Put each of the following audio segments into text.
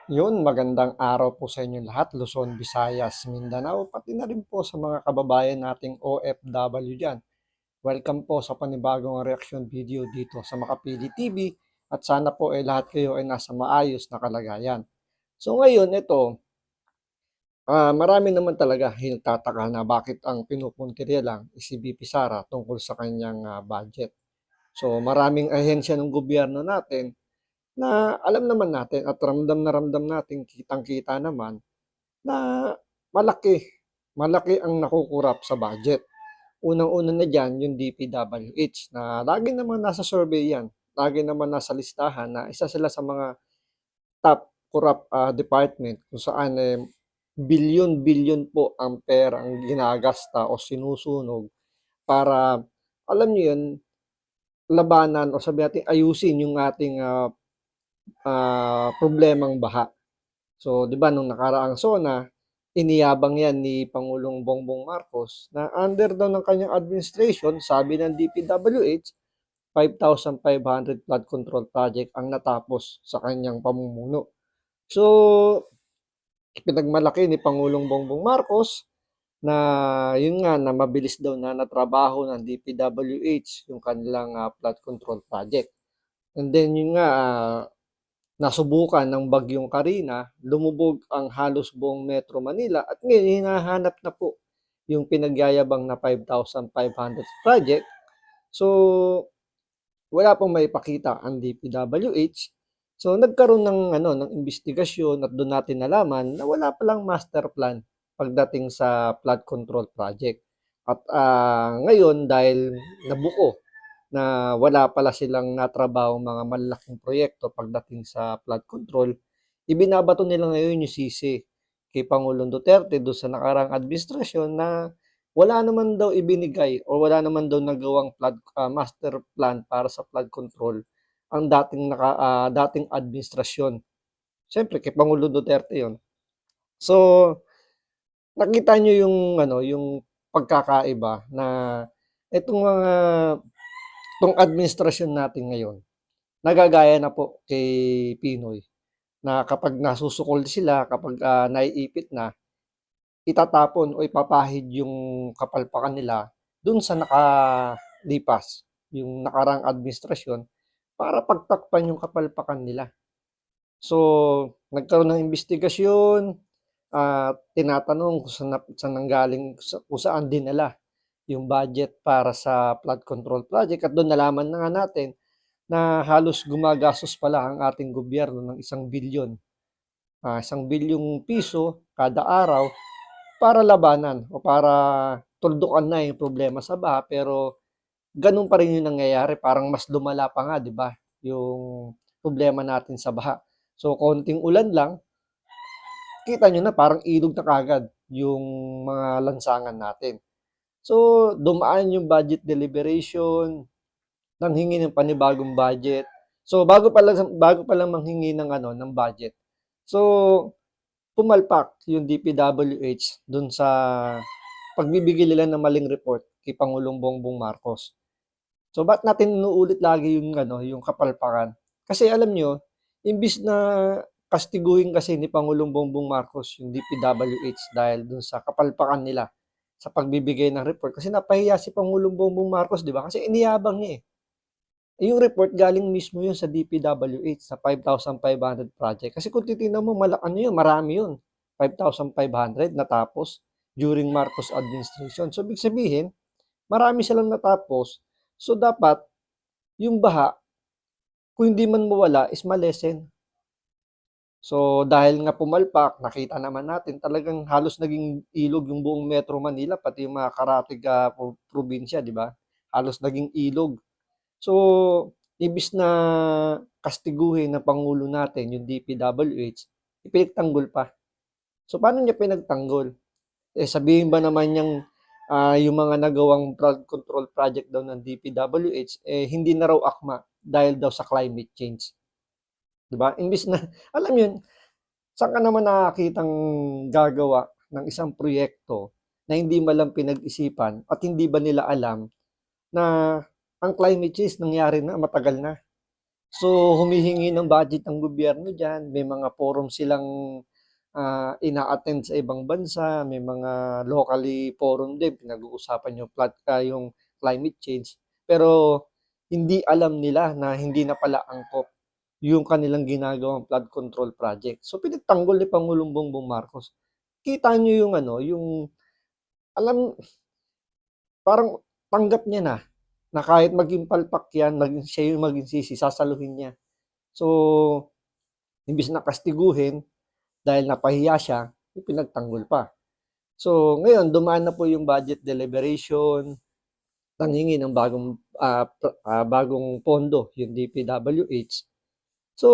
Yun, magandang araw po sa inyo lahat, Luzon, Visayas, Mindanao, pati na rin po sa mga kababayan nating OFW dyan. Welcome po sa panibagong reaction video dito sa Makapili TV at sana po ay lahat kayo ay nasa maayos na kalagayan. So ngayon, ito, marami naman talaga yung nagtataka na bakit ang pinupuntirya lang si VP Sara tungkol sa kanyang budget. So maraming ahensya ng gobyerno natin na alam naman natin at ramdam na ramdam natin, kitang-kita naman na malaki, malaki ang nakukurap sa budget. Unang-una na diyan yung DPWH na lagi naman nasa survey yan, lagi naman nasa listahan na isa sila sa mga top corrupt department kung saan bilyon-bilyon po ang pera ang ginagasta o sinusunog para, alam niyo yun, labanan o sabihin natin ayusin yung ating problemang baha. So, 'di ba nung nakaraang SONA, iniyabang 'yan ni Pangulong Bongbong Marcos na under daw ng kanyang administration, sabi ng DPWH, 5,500 flood control project ang natapos sa kanyang pamumuno. So, pinagmalaki ni Pangulong Bongbong Marcos na yun nga na mabilis daw na natrabaho ng DPWH yung kanilang flood control project. And then yun nga, nasubukan ng bagyong Karina, lumubog ang halos buong Metro Manila at ngayon hinahanap na po yung pinagyayabang na 5,500 project. So, wala pong maipakita ang DPWH. So, nagkaroon ng ng investigasyon at doon natin nalaman na wala palang master plan pagdating sa flood control project. At ngayon dahil nabuo na wala pala silang natrabahong mga malalaking proyekto pagdating sa flood control, ibinabato nila ngayon yung sisi kay Pangulong Duterte doon sa nakarang administrasyon na wala naman daw ibinigay o wala naman daw nagawang master plan para sa flood control ang dating administrasyon. Siyempre kay Pangulong Duterte 'yon. So, nakita niyo yung yung pagkakaiba na itong mga 'tong administrasyon natin ngayon, nagagaya na po kay Pinoy na kapag nasusukol sila, kapag naiipit na, itatapon o ipapahid yung kapalpakan nila dun sa nakalipas, yung nakarang administrasyon, para pagtakpan yung kapalpakan nila. So, nagkaroon ng investigasyon, tinatanong kung saan nanggaling, kung saan dinala yung budget para sa flood control project at doon nalaman na nga natin na halos gumagastos pala ang ating gobyerno ng 1 bilyon, 1 bilyong piso kada araw para labanan o para tuldukan na yung problema sa baha, pero ganun pa rin yung nangyayari, parang mas lumala pa nga 'di ba, yung problema natin sa baha. So konting ulan lang, kita niyo na parang ilog na kaagad yung mga lansangan natin. So dumaan yung budget deliberation, nanghingi ng panibagong budget. So bago pa lang manghingi ng ng budget. So pumalpak yung DPWH dun sa pagbibigay nila ng maling report kay Pangulong Bongbong Marcos. So ba't natin inuulit lagi yung yung kapalpakan? Kasi alam nyo, imbis na kastiguhin kasi ni Pangulong Bongbong Marcos yung DPWH dahil dun sa kapalpakan nila sa pagbibigay ng report. Kasi napahiya si Pangulong Bongbong Marcos, di ba? Kasi iniyabang niya eh. Yung report galing mismo yun sa DPWH sa 5,500 project. Kasi kung titingnan mo, yun, marami yun. 5,500 natapos during Marcos administration. So, ibig sabihin, marami silang natapos. So, dapat, yung baha, kung hindi man mawala, is malesen. So, dahil nga pumalpak, nakita naman natin, talagang halos naging ilog yung buong Metro Manila, pati yung mga karatig probinsya, di ba? Halos naging ilog. So, ibis na kastiguhin ng Pangulo natin yung DPWH, ipinagtanggol pa. So, paano niya pinagtanggol? Eh, sabihin ba naman niyang yung mga nagawang flood control project daw ng DPWH, eh, hindi na raw akma dahil daw sa climate change. Diba? Imbis na, alam yun, saan ka naman nakakitang gagawa ng isang proyekto na hindi malang pinag-isipan at hindi ba nila alam na ang climate change nangyari na, matagal na. So, humihingi ng budget ang gobyerno diyan, may mga forum silang ina-attend sa ibang bansa, may mga locally forum din, pinag-uusapan yung climate change. Pero hindi alam nila na hindi na pala angkop yung kanilang ginagawang flood control project. So, pinagtanggol ni Pangulong Bongbong Marcos. Kita nyo yung yung, alam, parang tanggap niya na kahit maging palpak yan, siya yung maging sisi, sasaluhin niya. So, imbis na kastiguhin, dahil napahiya siya, pinagtanggol pa. So, ngayon, dumaan na po yung budget deliberation, nanghingi ng bagong pondo, yung DPWH. So,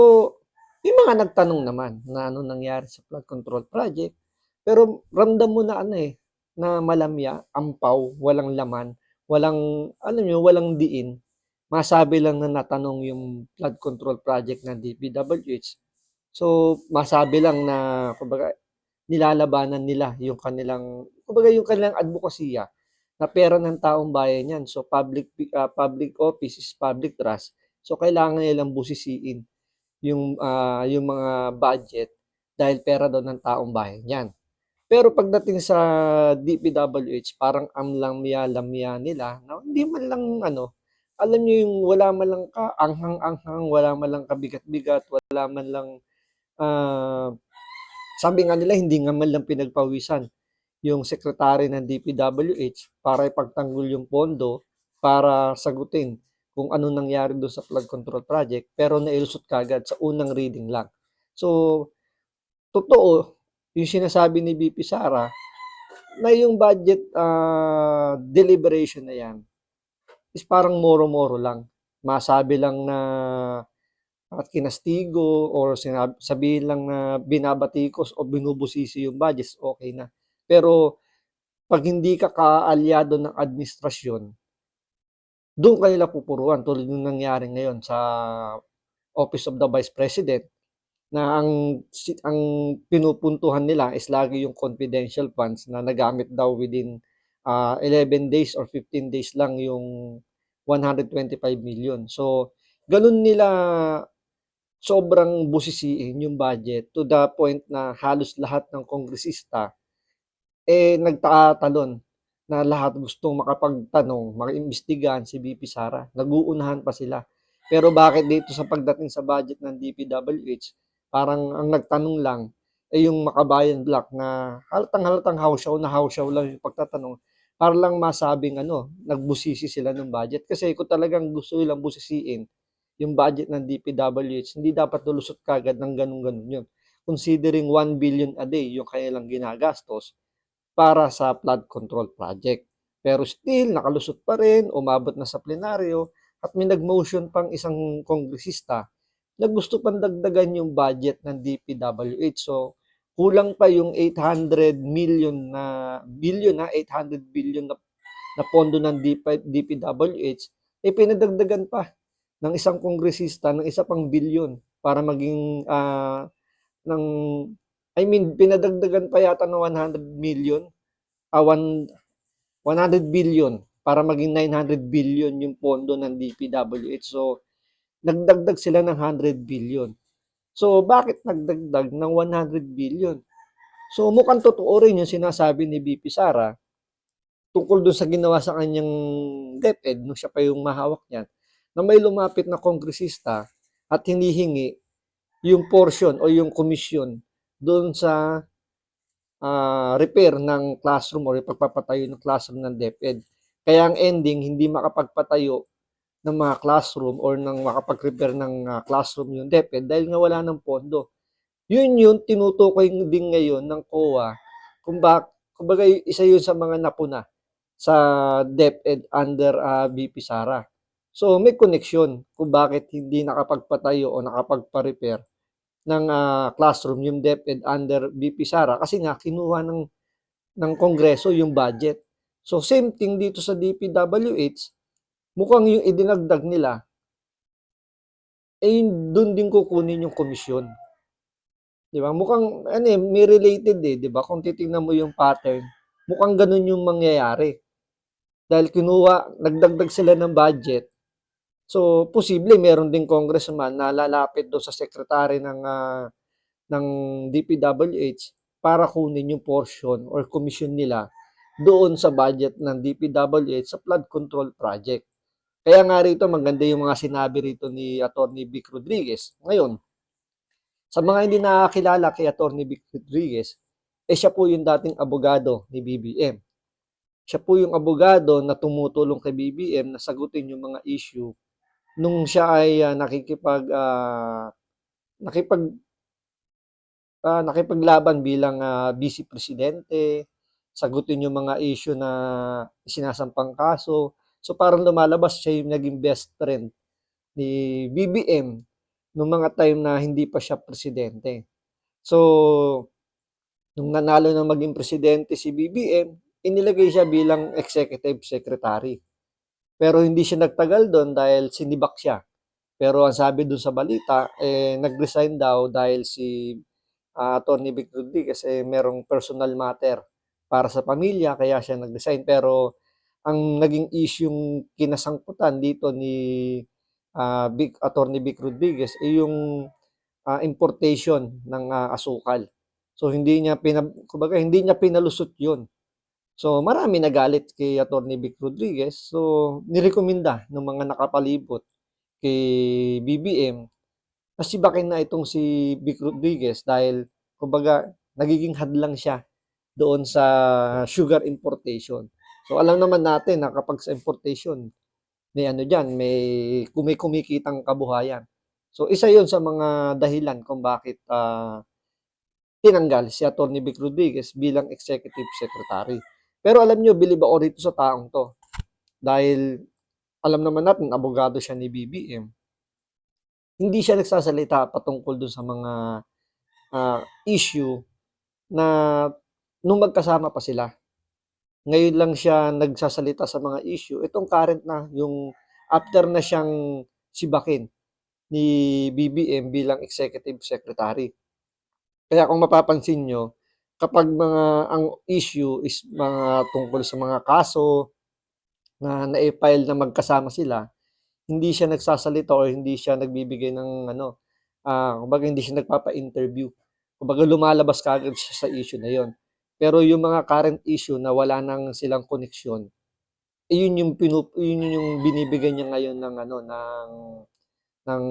yung mga nagtanong naman na ano nangyari sa flood control project, pero ramdam mo na na malamya, ampaw, walang laman, walang diin. Masabi lang na natanong yung flood control project ng DPWH. So, masabi lang na, kumbaga, nilalabanan nila yung kanilang advokasya na pera ng taong bayan yan. So, public office is public trust. So, kailangan nilang busisiin yung mga budget dahil pera daw ng taong bayan yan. Pero pagdating sa DPWH, parang amlamya-lamya nila na hindi man lang alam niyo yung wala man lang kaanghang-anghang, wala man lang kabigat-bigat, wala man lang ah, sabi nga nila hindi nga man lang pinagpawisan yung sekretary ng DPWH para ipagtanggol yung pondo para sagutin kung ano nangyari doon sa flood control project, pero nailusot kagad sa unang reading lang. So, totoo yung sinasabi ni VP Sara na yung budget deliberation na yan is parang moro-moro lang. Masabi lang na at kinastigo or sabihin lang na binabatikos o binubusisi yung budget, okay na. Pero pag hindi ka kaalyado ng administrasyon, doon kanila pupuruan tulad ng nangyari ngayon sa Office of the Vice President na ang pinupuntuhan nila is lagi yung confidential funds na nagamit daw within 11 days or 15 days lang yung 125 million. So, ganun nila sobrang busisiin yung budget to the point na halos lahat ng kongresista nagtatalon na lahat gustong makapagtanong, maimbestigahan si VP Sara. Nag-uunahan pa sila. Pero bakit dito sa pagdating sa budget ng DPWH, parang ang nagtanong lang yung Makabayan Black na halatang-halatang hawsyaw lang yung pagtatanong para lang masabing nagbusisi sila ng budget. Kasi kung talagang gusto nilang busisiin yung budget ng DPWH, hindi dapat lulusot kagad ng ganun-ganun yun. Considering 1 billion a day yung kanilang ginagastos, para sa flood control project. Pero still, nakalusot pa rin, umabot na sa plenaryo, at may nag-motion pang isang kongresista na gusto pang dagdagan yung budget ng DPWH. So, kulang pa yung 800 million na billion 800 billion na pondo ng DPWH, pinadagdagan pa ng isang kongresista ng isa pang billion para maging ng pinadagdagan pa yata ng 100 million, 100 billion para maging 900 billion yung pondo ng DPWH. So, nagdagdag sila ng 100 billion. So, bakit nagdagdag ng 100 billion? So, mukhang totoo rin yung sinasabi ni VP Sara tungkol dun sa ginawa sa kanyang DepEd nung siya pa yung mahawak niyan, na may lumapit na kongresista at hinihingi yung portion o yung komisyon doon sa repair ng classroom or pagpapatayo ng classroom ng DepEd. Kaya ang ending, hindi makapagpatayo ng mga classroom or ng makapag-repair ng classroom yung DepEd dahil nga wala ng pondo. Yun tinutukoy din ngayon ng COA kumbaga isa yun sa mga napuna sa DepEd under VP Sara. So may connection kung bakit hindi nakapagpatayo o nakapagpa-repair ng classroom yung DepEd under VP Sara kasi nga kinuha ng Kongreso yung budget. So same thing dito sa DPWH, mukhang yung idinagdag nila, doon din kukunin yung komisyon. Di ba? Mukhang, may related di ba? Kung titingnan mo yung pattern, mukhang ganun yung mangyayari. Dahil nagdagdag sila ng budget, So, posible meron ding congressman na lalapit do'n sa secretary ng DPWH para kunin yung portion or komisyon nila doon sa budget ng DPWH sa flood control project. Kaya nga rito maganda yung mga sinabi rito ni Attorney Vic Rodriguez. Ngayon, sa mga hindi nakakilala kay Attorney Vic Rodriguez, siya po yung dating abogado ni BBM. Siya po yung abogado na tumutulong kay BBM na sagutin yung mga issue nung siya ay nakipaglaban bilang vice presidente, sagutin yung mga issue na sinasampang kaso. So parang lumalabas siya yung naging best friend ni BBM nung mga time na hindi pa siya presidente. So, nung nanalo na maging presidente si BBM, inilagay siya bilang executive secretary. Pero hindi siya nagtagal doon dahil sinibak siya. Pero ang sabi doon sa balita, nag-resign daw dahil si Atty. Vic Rodriguez merong personal matter para sa pamilya kaya siya nag-resign. Pero ang naging isyung kinasangkutan dito ni Atty. Vic Rodriguez ay yung importation ng asukal. So kumbaga hindi niya pinalusot 'yun. So marami nagalit kay Atty. Vic Rodriguez. So nirekomenda ng mga nakapalibot kay BBM na sibakin na itong si Vic Rodriguez dahil kumbaga nagiging hadlang siya doon sa sugar importation. So alam naman natin na kapag sa importation may ano diyan, may kumikitang kabuhayan. So isa 'yon sa mga dahilan kung bakit tinanggal si Atty. Vic Rodriguez bilang executive secretary. Pero alam niyo, bilib ako rito sa taong 'to dahil alam naman natin abogado siya ni BBM. Hindi siya nagsasalita patungkol dun sa mga issue na nung magkasama pa sila. Ngayon lang siya nagsasalita sa mga issue. Itong current na, yung after na siyang sibakin ni BBM bilang executive secretary. Kaya kung mapapansin nyo, kapag ang issue is mga tungkol sa mga kaso na na-file na magkasama sila, hindi siya nagsasalita or hindi siya nagbibigay ng kumbaga hindi siya nagpapa-interview. Kumbaga lumalabas kaagad siya sa issue na yon. Pero yung mga current issue na wala nang silang koneksyon, yun yung binibigyan niya ngayon ng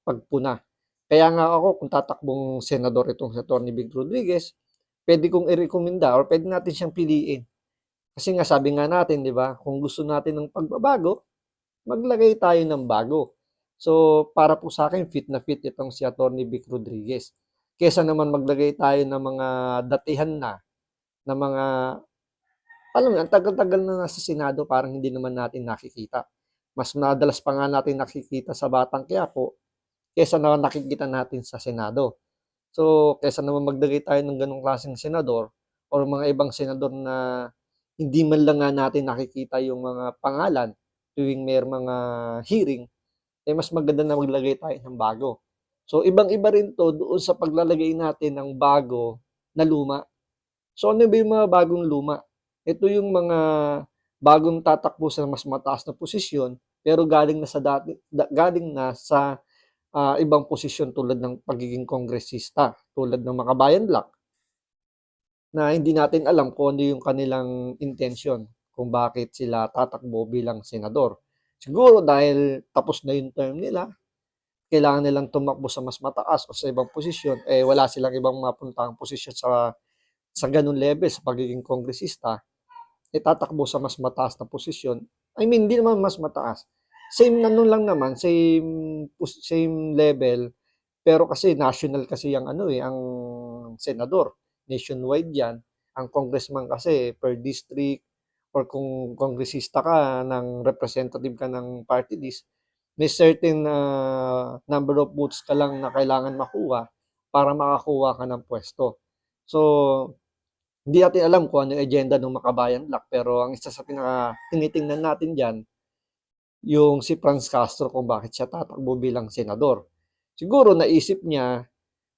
pagpuna. Kaya nga ako kung tatakbong senador itong si Atty. Vic Rodriguez, pwede kong irekomenda or pwede natin siyang piliin. Kasi nga sabi nga natin, 'di ba, kung gusto natin ng pagbabago, maglagay tayo ng bago. So, para po sa akin, fit na fit itong si Atty. Vic Rodriguez. Kesa naman maglagay tayo ng mga datihan na mga, alam mo, ang tagal-tagal na nasa Senado, parang hindi naman natin nakikita. Mas madalas pa nga natin nakikita sa Batang Quiapo kesa naman nakikita natin sa Senado. So, kesa naman maglagay tayo ng ganong klaseng senador or mga ibang senador na hindi man lang nga natin nakikita yung mga pangalan tuwing may mga hearing, mas maganda na maglagay tayo ng bago. So, ibang-iba rin to doon sa paglalagay natin ng bago na luma. So, ano ba yung mga bagong luma? Ito yung mga bagong tatakbo sa mas mataas na posisyon pero galing na sa ibang posisyon tulad ng pagiging kongresista, tulad ng Makabayan Black na hindi natin alam kung ano yung kanilang intensyon kung bakit sila tatakbo bilang senador. Siguro dahil tapos na yung term nila, kailangan nilang tumakbo sa mas mataas o sa ibang posisyon, wala silang ibang mapuntahang posisyon sa ganung level sa pagiging kongresista, tatakbo sa mas mataas na posisyon. I mean, hindi naman mas mataas. Same na nun lang naman, same level, pero kasi national kasi ang senador. Nationwide yan. Ang congressman kasi per district or kung kongresista ka ng representative ka ng party list, may certain number of votes ka lang na kailangan makuha para makakuha ka ng pwesto. So, hindi natin alam kung ano yung agenda ng Makabayan Black, pero ang isa sa tinitingnan natin dyan, yung si Franz Castro kung bakit siya tatakbo bilang senador. Siguro naisip niya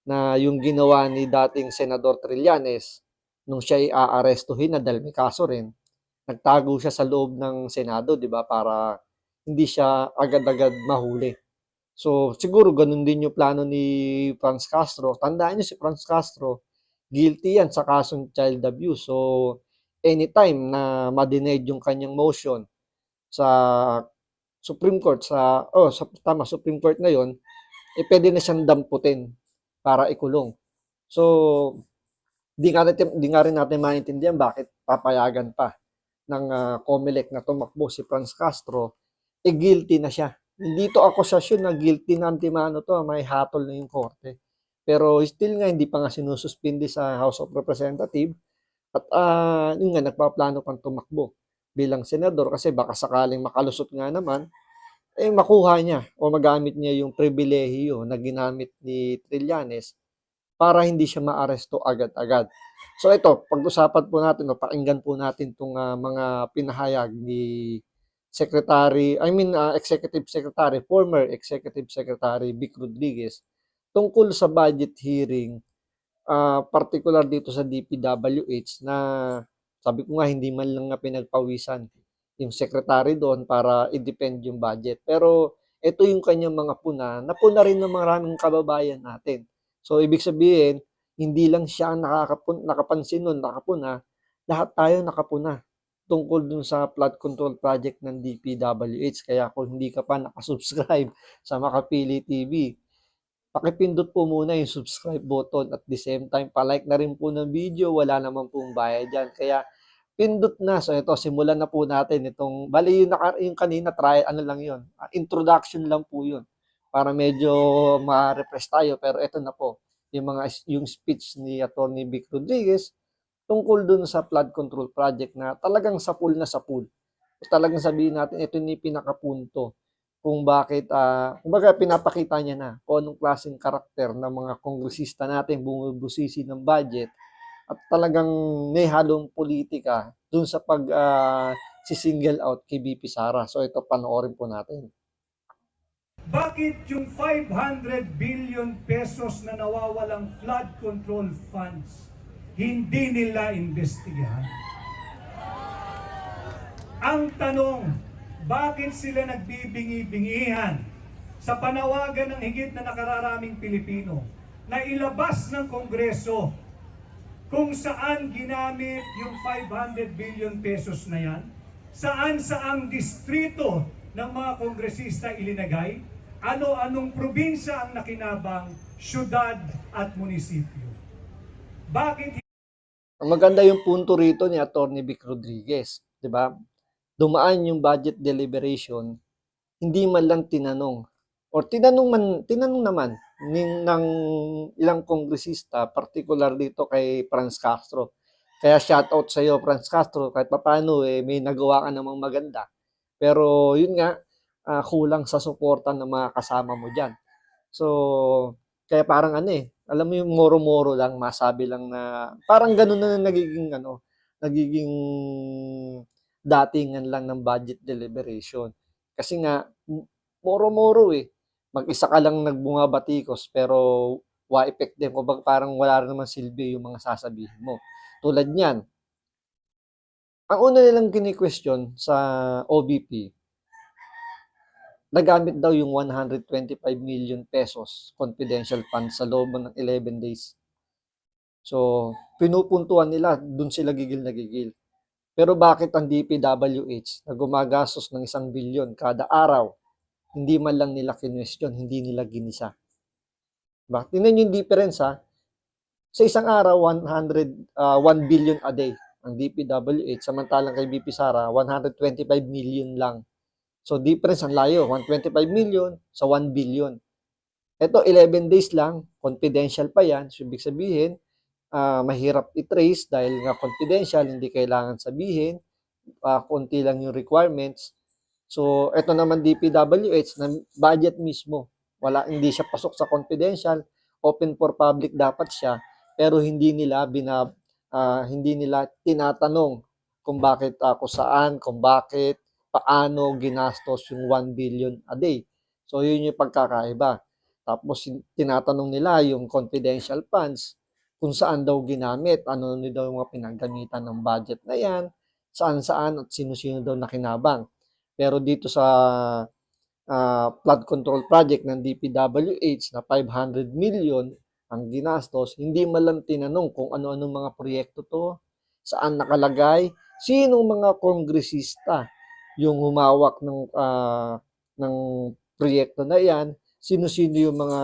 na yung ginawa ni dating Senador Trillanes nung siya ay aarestuhin na dahil may kaso rin, nagtago siya sa loob ng Senado, di ba, para hindi siya agad-agad mahuli. So, siguro ganun din yung plano ni Franz Castro. Tandaan niyo si Franz Castro, guilty yan sa kasong child abuse. So, anytime na ma-denied yung kanyang motion sa Supreme Court, Supreme Court ngayon, pwede na siyang damputin para ikulong. So, di nga rin natin maintindihan bakit papayagan pa ng COMELEC na tumakbo si Franz Castro, guilty na siya. Hindi to akusasyon na guilty na antimano to, may hatol na yung korte. Pero still nga, hindi pa nga sinususpindi sa House of Representatives at yun nga, nagpaplano pang tumakbo bilang senador kasi baka sakaling makalusot nga naman, makuha niya o magamit niya yung pribilehiyo na ginamit ni Trillanes para hindi siya maaresto agad-agad. So ito, pag-usapan po natin o pakinggan po natin itong mga pinahayag ni Executive Secretary, former Executive Secretary Vic Rodriguez tungkol sa budget hearing, particular dito sa DPWH na sabi ko nga hindi man lang nga pinagpawisan yung secretary doon para i-defend yung budget. Pero ito yung kanyang mga napuna rin ng maraming kababayan natin. So, ibig sabihin, hindi lang siya ang nakapansin nun, nakapuna, lahat tayo nakapuna tungkol dun sa flood control project ng DPWH. Kaya kung hindi ka pa nakasubscribe sa Makapili TV, pakipindot po muna yung subscribe button at the same time, palike na rin po ng video, wala naman pong bayad dyan. Kaya pindot na. So ito, simulan na po natin itong, bali yung kanina, ano lang yun, introduction lang po yun, para medyo ma-refresh tayo. Pero ito na po, yung speech ni Atty. Vic Rodriguez tungkol dun sa flood control project na talagang sa pool na sa pool. Talagang sabihin natin, ito yung pinakapunto kung bakit, kumbaga pinapakita niya na kung anong klaseng karakter ng mga kongresista natin bumubusisi ng budget at talagang may halong politika dun sa si-single out kay BP Sara. So ito, panoorin po natin. Bakit yung 500 billion pesos na nawawalang flood control funds hindi nila investigahan? Ang tanong, bakit sila nagbibingi-bingihan sa panawagan ng higit na nakararaming Pilipino na ilabas ng Kongreso kung saan ginamit yung 500 billion pesos na yan, saan saang distrito ng mga kongresista ilinagay, ano-anong probinsya ang nakinabang, syudad at munisipyo. Bakit? Maganda yung punto rito ni Atty. Vic Rodriguez, 'di ba? Dumaan yung budget deliberation, hindi man lang tinanong or tinanong naman ng ilang kongresista, particular dito kay Franz Castro. Kaya shout out sa iyo, Franz Castro, kahit papaano may nagawa ka namang maganda. Pero yun nga, kulang sa suporta ng mga kasama mo diyan. So, kaya parang alam mo yung moro-moro lang, masabi lang na parang ganun na nagiging datingan lang ng budget deliberation. Kasi nga, moro-moro mag-isa ka lang nagbunga-batikos pero wa-effect din. Kumbaga parang wala rin naman silbi yung mga sasabihin mo. Tulad niyan, ang una nilang kini-question sa OBP, nagamit daw yung 125 million pesos confidential funds sa loob ng 11 days. So, pinupuntuan nila, dun sila gigil na gigil. Pero bakit ang DPWH na gumagastos ng 1 billion kada araw, hindi man lang nila kinwestiyon, hindi nila ginisa? Diba? Tingnan yung difference ha. Sa isang araw, 1 billion a day ang DPWH, samantalang kay BP Sara, 125 million lang. So, difference ang layo, 125 million sa 1 billion. Ito, 11 days lang, confidential pa yan. So, ibig sabihin, mahirap i-trace dahil nga confidential, hindi kailangan sabihin, konti lang yung requirements. So, ito naman DPWH na budget mismo. Hindi siya pasok sa confidential, open for public dapat siya, pero hindi nila tinatanong kung bakit, kung saan, kung bakit, paano ginastos yung 1 billion a day. So, yun yung pagkakaiba. Tapos, tinatanong nila yung confidential funds, kung saan daw ginamit, ano daw yung mga pinagamitan ng budget na yan, saan-saan at sino-sino daw nakinabang. Pero dito sa flood control project ng DPWH na 500 million ang ginastos, hindi man lang tinanong kung ano-ano mga proyekto to, saan nakalagay, sinong mga kongresista yung humawak ng proyekto na yan, sino-sino yung mga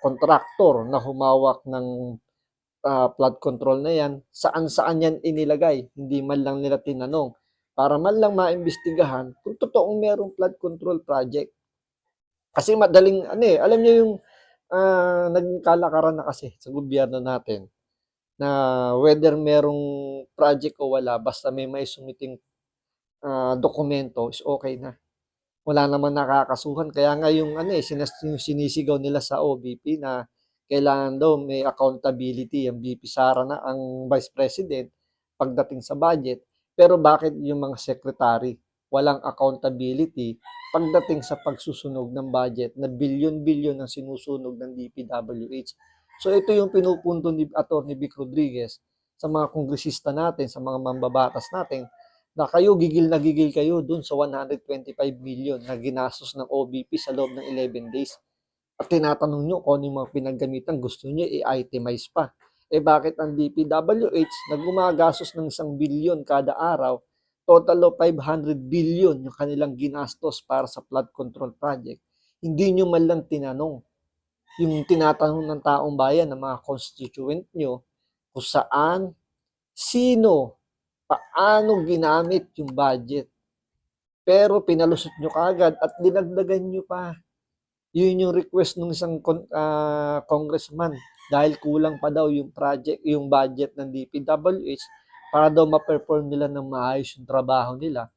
kontraktor na humawak ng flood control na yan, saan-saan yan inilagay, hindi man lang nila tinanong para man lang maimbestigahan kung totoong merong flood control project. Kasi madaling, alam niyo yung naging kalakaran na kasi sa gobyerno natin na whether merong project o wala, basta may sumiting dokumento is okay na. Wala naman nakakasuhan. Kaya nga yung, yung sinisigaw nila sa OVP na kailangan daw may accountability ang VP Sara na ang Vice President pagdating sa budget. Pero bakit yung mga secretary walang accountability pagdating sa pagsusunog ng budget na bilyon-bilyon ang sinusunog ng DPWH. So ito yung pinupunto ni Atty. Vic Rodriguez sa mga kongresista natin, sa mga mambabatas natin, na kayo gigil na gigil kayo dun sa 125 million na ginastos ng OVP sa loob ng 11 days. At tinatanong nyo kung ano yung mga pinaggamitan, gusto nyo i-itemize pa. Eh bakit ang DPWH na gumagastos ng 1 billion kada araw, total of 500 billion yung kanilang ginastos para sa flood control project, hindi nyo man lang tinanong yung tinatanong ng taong bayan, ng mga constituent nyo, kung saan, sino, paano ginamit yung budget. Pero pinalusot nyo kagad at dinagdagan nyo pa. Yun yung request ng isang congressman dahil kulang pa daw yung project, yung budget ng DPWH para daw ma-perform nila ng maayos yung trabaho nila.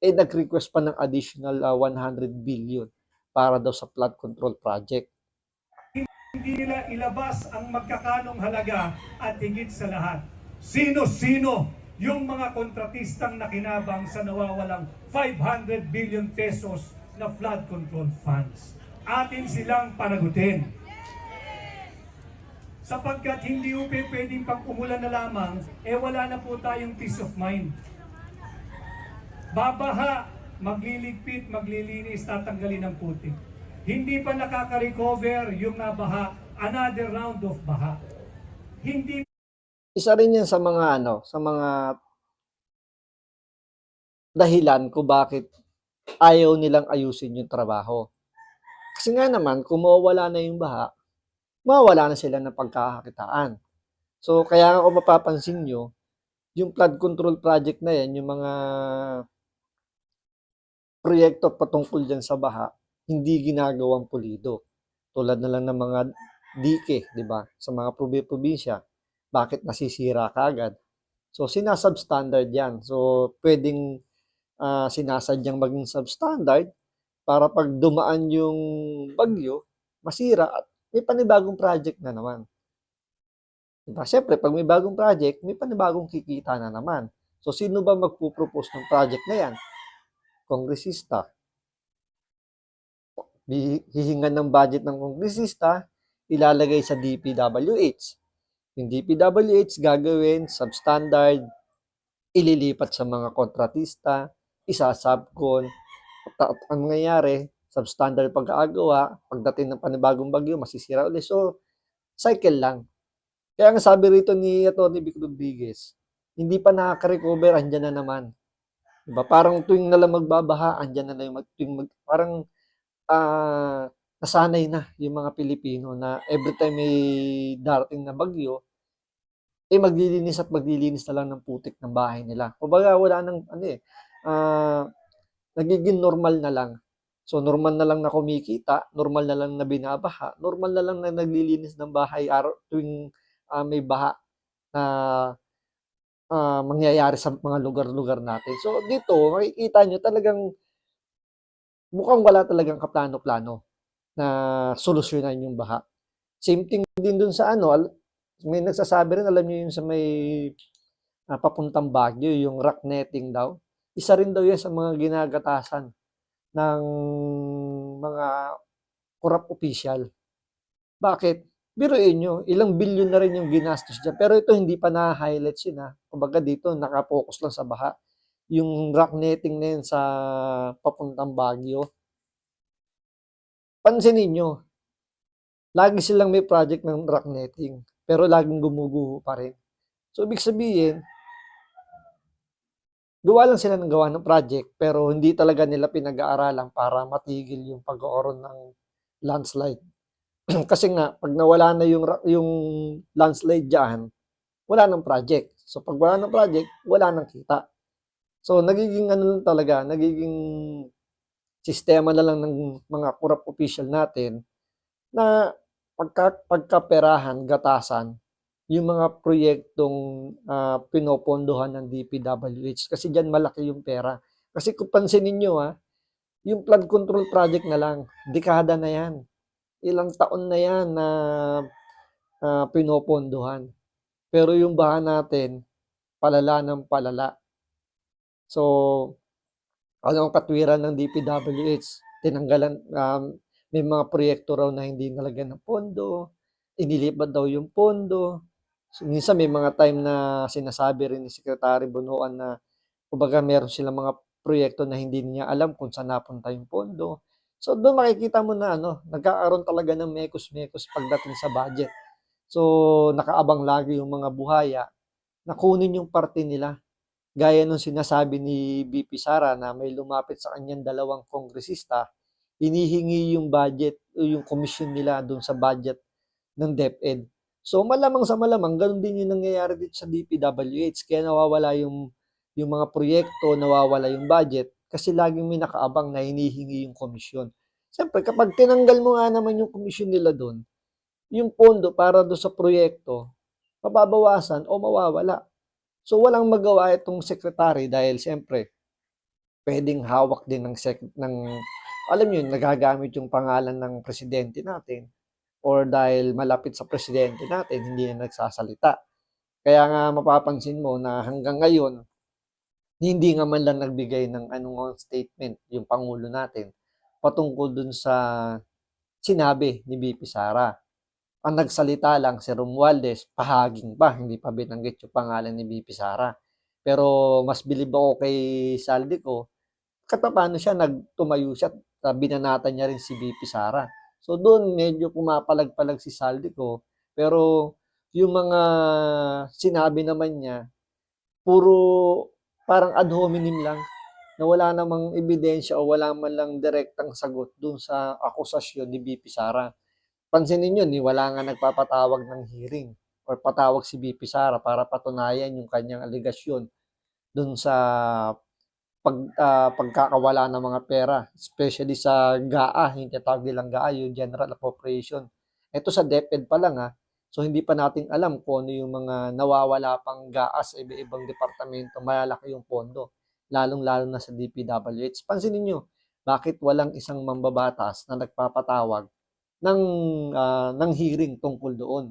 Eh nag-request pa ng additional 100 billion para daw sa flood control project. Hindi nila ilabas ang magkakanong halaga at higit sa lahat, sino-sino yung mga kontratistang nakinabang sa nawawalang 500 billion pesos na flood control funds. Atin silang panagutin. Sapagkat hindi upe pwedeng pag-umulan na lamang, wala na po tayong peace of mind. Babaha, magliligpit, maglilinis, tatanggalin ang putik. Hindi pa nakaka-recover yung nabaha, another round of baha. Hindi Isa rin yan sa mga sa mga dahilan kung bakit ayaw nilang ayusin yung trabaho. Kasi nga naman, kung mawawala na yung baha, mawawala na sila ng pagkakakitaan. So, kaya nga kung mapapansin nyo, yung flood control project na yan, yung mga proyekto patungkol dyan sa baha, hindi ginagawang pulido. Tulad na lang ng mga dike, di ba? Sa mga probinsya, bakit nasisira kagad? So, sinasubstandard yan. So, pwedeng sinasadyang maging substandard para pag dumaan yung bagyo, masira at may panibagong project na naman. Diba? Siyempre, pag may bagong project, may panibagong kikita na naman. So, sino ba magpupropose ng project na yan? Kongresista. Hihingan ng budget ng kongresista, ilalagay sa DPWH. Yung DPWH gagawin, substandard, ililipat sa mga kontratista, isa-subcon. Ang mangyayari, substandard pag-aagawa, pagdating ng panibagong bagyo, masisira ulit. So, cycle lang. Kaya nga sabi rito ni Atty. Vic Rodriguez, hindi pa nakaka-recover, andyan na naman. Diba? Parang tuwing nalang magbabaha, andyan na yung parang nasanay na yung mga Pilipino na every time may darating na bagyo, maglilinis at maglilinis na lang ng putik ng bahay nila. Kumbaga wala nang nagiging normal na lang. So normal na lang na kumikita, normal na lang na binabaha, normal na lang na naglilinis ng bahay araw tuwing may baha na mangyayari sa mga lugar-lugar natin. So dito, makikita nyo talagang mukhang wala talagang kaplano-plano na solusyonan yung baha. Same thing din dun sa may nagsasabi rin, alam niyo yung sa may papuntang Baguio, yung rock netting daw. Isa rin daw yan sa mga ginagatasan ng mga corrupt official. Bakit? Biruin nyo, ilang bilyon na rin yung ginastos dyan. Pero ito hindi pa na-highlights yun ha. Kumbaga dito, nakapokus lang sa baha. yung rock netting na yun sa papuntang Baguio, pansinin niyo, lagi silang may project ng rock netting, pero laging gumuguho pa rin. So, ibig sabihin, gawa lang sila ng gawa ng project, pero hindi talaga nila pinag-aaralan para matigil yung pag-aaroon ng landslide. Kasi nga, pag nawala na yung landslide diyan, wala ng project. So, pag wala ng project, wala ng kita. So, nagiging ano lang talaga, nagiging sistema na lang ng mga corrupt official natin na pagkaperahan, gatasan, yung mga proyektong pinopondohan ng DPWH. Kasi diyan malaki yung pera. Kasi kung pansinin nyo, yung flood control project na lang, dekada na yan. Ilang taon na yan na pinopondohan. Pero yung baha natin, palala ng palala. So, ano ang katwiran ng DPWH? Tinanggalan, may mga proyekto raw na hindi nalagyan ng pondo, inilipat daw yung pondo. So, minsan may mga time na sinasabi rin ni Secretary Bunuan na kumbaga meron silang mga proyekto na hindi niya alam kung saan napunta yung pondo. So doon makikita mo na nagkakaroon talaga ng mekos-mekos pagdating sa budget. So nakaabang lagi yung mga buhaya na kunin yung parte nila. Gaya nung sinasabi ni BP Sara na may lumapit sa kanyang dalawang kongresista, hinihingi yung budget o yung komisyon nila doon sa budget ng DepEd. So malamang sa malamang, ganun din yung nangyayari dito sa DPWH. Kaya nawawala yung mga proyekto, nawawala yung budget kasi laging may nakaabang na hinihingi yung komisyon. Siyempre, kapag tinanggal mo nga naman yung komisyon nila doon, yung pondo para doon sa proyekto, mababawasan o mawawala. So walang magawa itong secretary dahil siyempre, pwedeng hawak din ng alam niyo, nagagamit yung pangalan ng presidente natin or dahil malapit sa presidente natin, hindi na nagsasalita. Kaya nga mapapansin mo na hanggang ngayon, hindi nga man lang nagbigay ng anong statement yung Pangulo natin patungkol dun sa sinabi ni BP Sara. Ang nagsalita lang si Romualdez, pahaging pa, hindi pa binanggit yung pangalan ni BP Sara. Pero mas bilib ako kay Saldico, katapano siya, nagtumayo siya, binanatan niya rin si BP Sara. So doon medyo pumapalag-palag si Saldico, pero yung mga sinabi naman niya, puro parang ad hominem lang, na wala namang ebidensya o wala man lang direktang sagot dun sa akusasyon ni BP Sara. Pansinin niyo, wala nga nagpapatawag ng hearing or patawag si BP Sara para patunayan yung kanyang aligasyon dun sa pagkakawala ng mga pera, especially sa GAA, yung tinatawag nilang GAA, yung General Appropriation. Ito sa DepEd pa lang so hindi pa natin alam kung ano yung mga nawawala pang GAA sa iba-ibang departamento, malalaki yung pondo, lalong-lalo na sa DPWH. Pansinin nyo, bakit walang isang mambabatas na nagpapatawag ng hearing tungkol doon?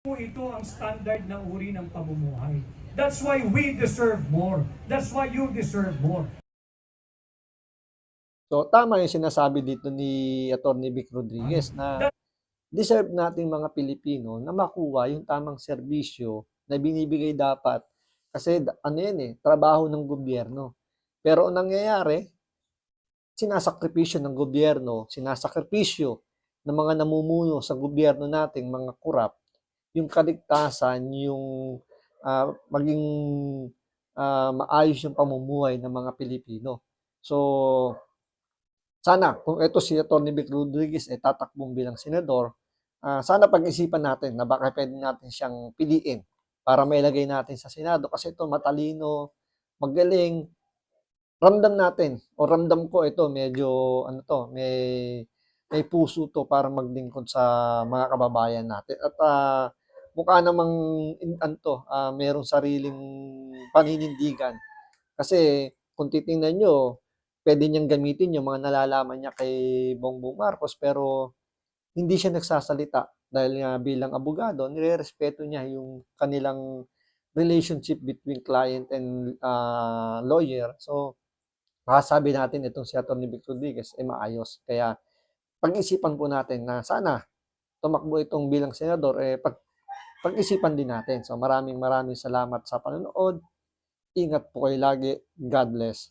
Ito ang standard ng uri ng pamumuhay. That's why we deserve more. That's why you deserve more. So tama yung sinasabi dito ni Atty. Vic Rodriguez na deserve nating mga Pilipino na makuha yung tamang serbisyo na binibigay dapat. Kasi ano yan trabaho ng gobyerno. Pero ang nangyayari, sinasakripisyo ng gobyerno, sinasakripisyo ng mga namumuno sa gobyerno nating mga kurap, yung kaligtasan, yung maging maayos yung pamumuhay ng mga Pilipino. So, sana kung ito si Atty. Vic Rodriguez ay tatakbong bilang senador, sana pag-isipan natin na baka pwede natin siyang piliin para mailagay natin sa Senado kasi ito matalino, magaling, ramdam natin o ramdam ko ito medyo may puso to para maglingkod sa mga kababayan natin at mukha namang merong sariling paninindigan kasi kung titingnan nyo, pwede niyang gamitin yung mga nalalaman niya kay Bongbong Marcos pero hindi siya nagsasalita dahil nga bilang abogado, nirerespeto niya yung kanilang relationship between client and lawyer. So, masasabi natin itong si Atty. Vic Rodriguez ay maayos. Kaya pag-isipan po natin na sana tumakbo itong bilang senador, pag-isipan din natin. So maraming salamat sa panonood. Ingat po kayo lagi. God bless.